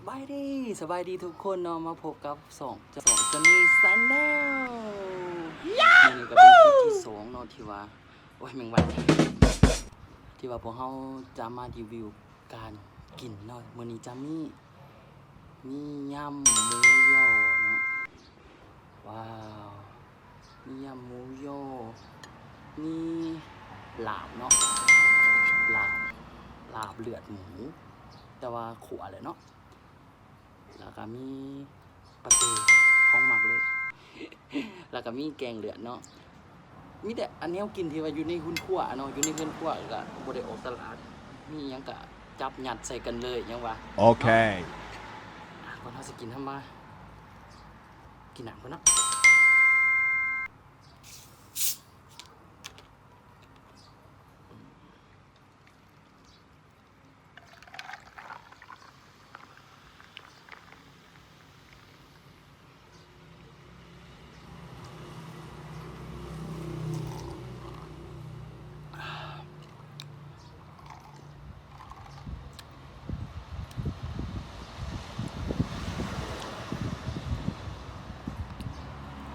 สบายดีทุกคนเนาะมาพบกับสองจอนนี่ซันแนลนี่ก็เป็นคลิปที่2เนาะที่ว่าโอ้ยแมงวันที่ว่าพวกเขาจะมารีวิวการกินเนาะมื้อนี้จะมียำหมูย่อเนาะว้าวมียำหมูย่อมีลาบเนาะลาบเลือดหมูแต่ว่าขั่วเลยเนาะแล้วก็มีปลาเตของหมักเลย แล้วก็มีแกงเลือดเนาะมีแต่อันนี้กินที่ว่าอยู่ในหุ้นขั้วเนาะอยู่ในเพื่อนขั้วก็บ่ได้ออกตลาดมีหยังก็จับยัดใส่กันเลยยังว่าโอเคก่อนเราจะกินทำมากินน้ำก่อนเนาะ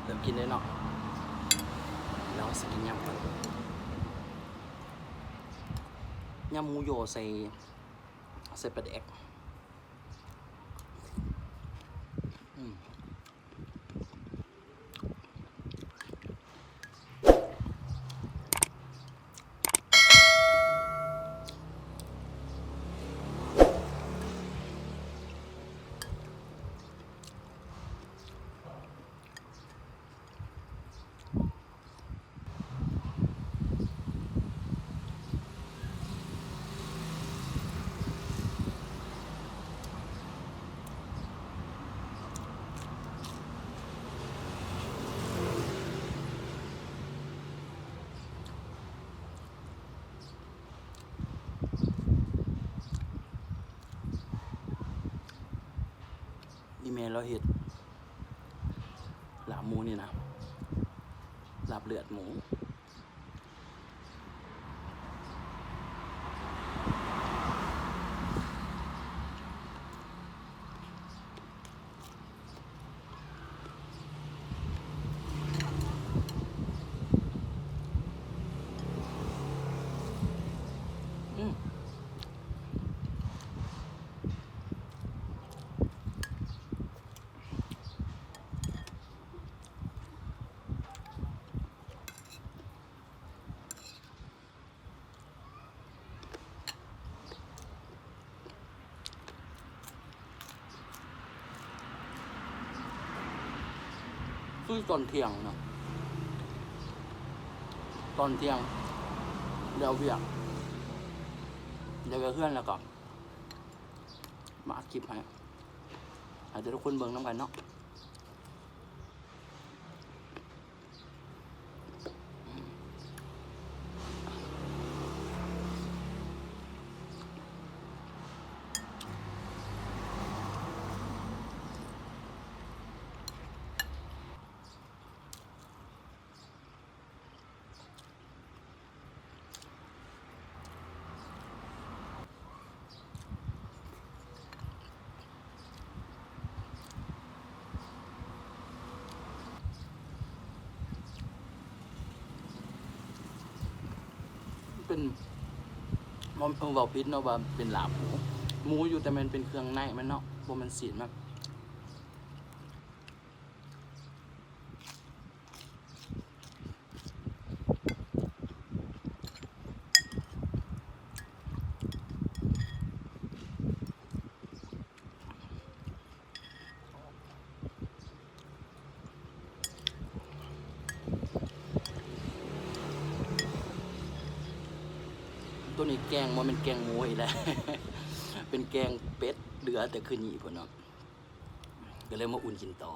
เริ่มกินเลยเนาะแล้วสิกินยำก่อนยำหมูโยใส่ปลาแดกอีเมลเราเห็ดลาบหมูนี่นะลาบเลือดหมูคือตอนเที่ยงเนาะตอนเที่ยงเดี๋ยวเวียกเดี๋ยวเพื่อนแล้วก็มาอัดคลิปให้ทุกคนเบิ่งน้ำกันเนาะเป็นมันเว้าผิดเนาะว่าเป็นลาบหมูอยู่แต่มันเป็นเครื่องในมันเนาะบ่มันสีนมากตัวนี้แกงมันเป็นแกงหมูอีกแล้ว เป็นแกงเป็ดเหลือแต่คืนนี้พุ่นเนาะก็เลยมาอุ่นกินต่อ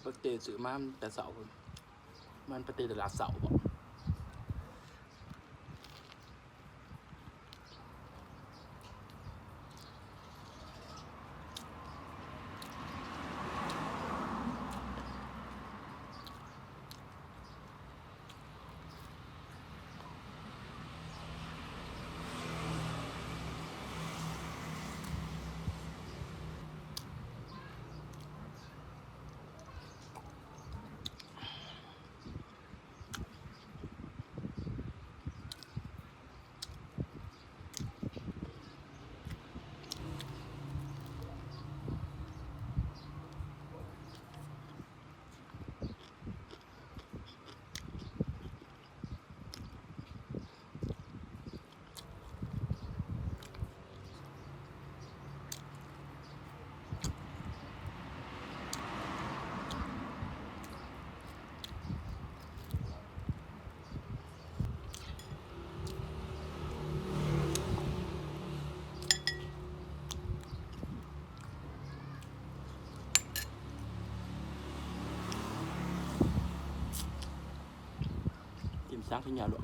ปกติซื้อมาแต่เสาร์มันปกติตลาดเสาร์บ่ Tìm sáng cái nhà luôn.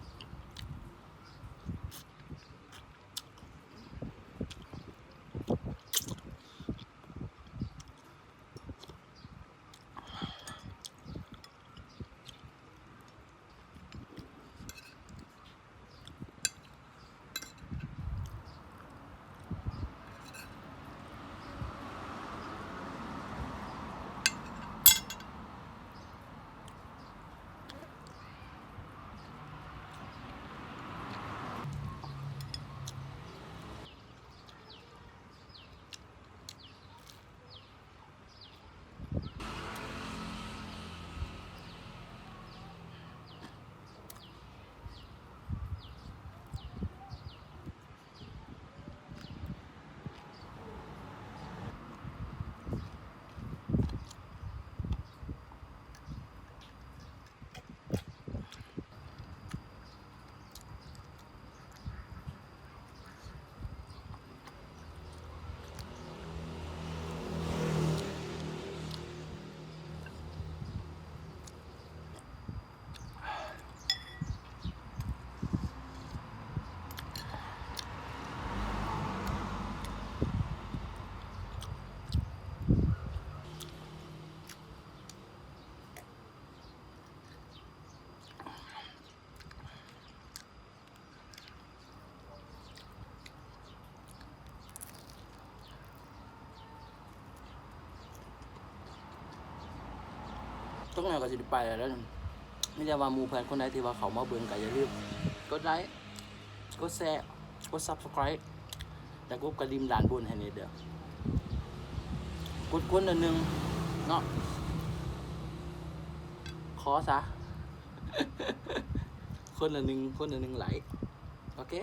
Tốt nàoก็สิไปแล้วไม่ได้ว่าหมู่เพื่อนคนใดที่ว่าเขามาเบิ่งก็อย่าลืมกดไลค์กดแชร์กด Subscribe แล้วกดกระดิ่งด้านบนให้นี่เด้อกดคนละนึงเนาะขอซะ คนละนึงไลค์โอเค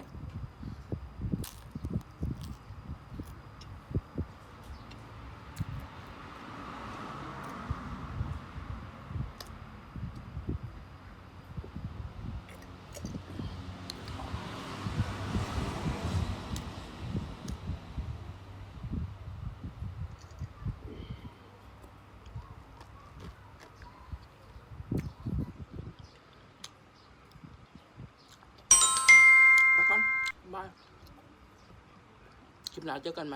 ไปก่อนบายคลิปหน้าเจอกันไหม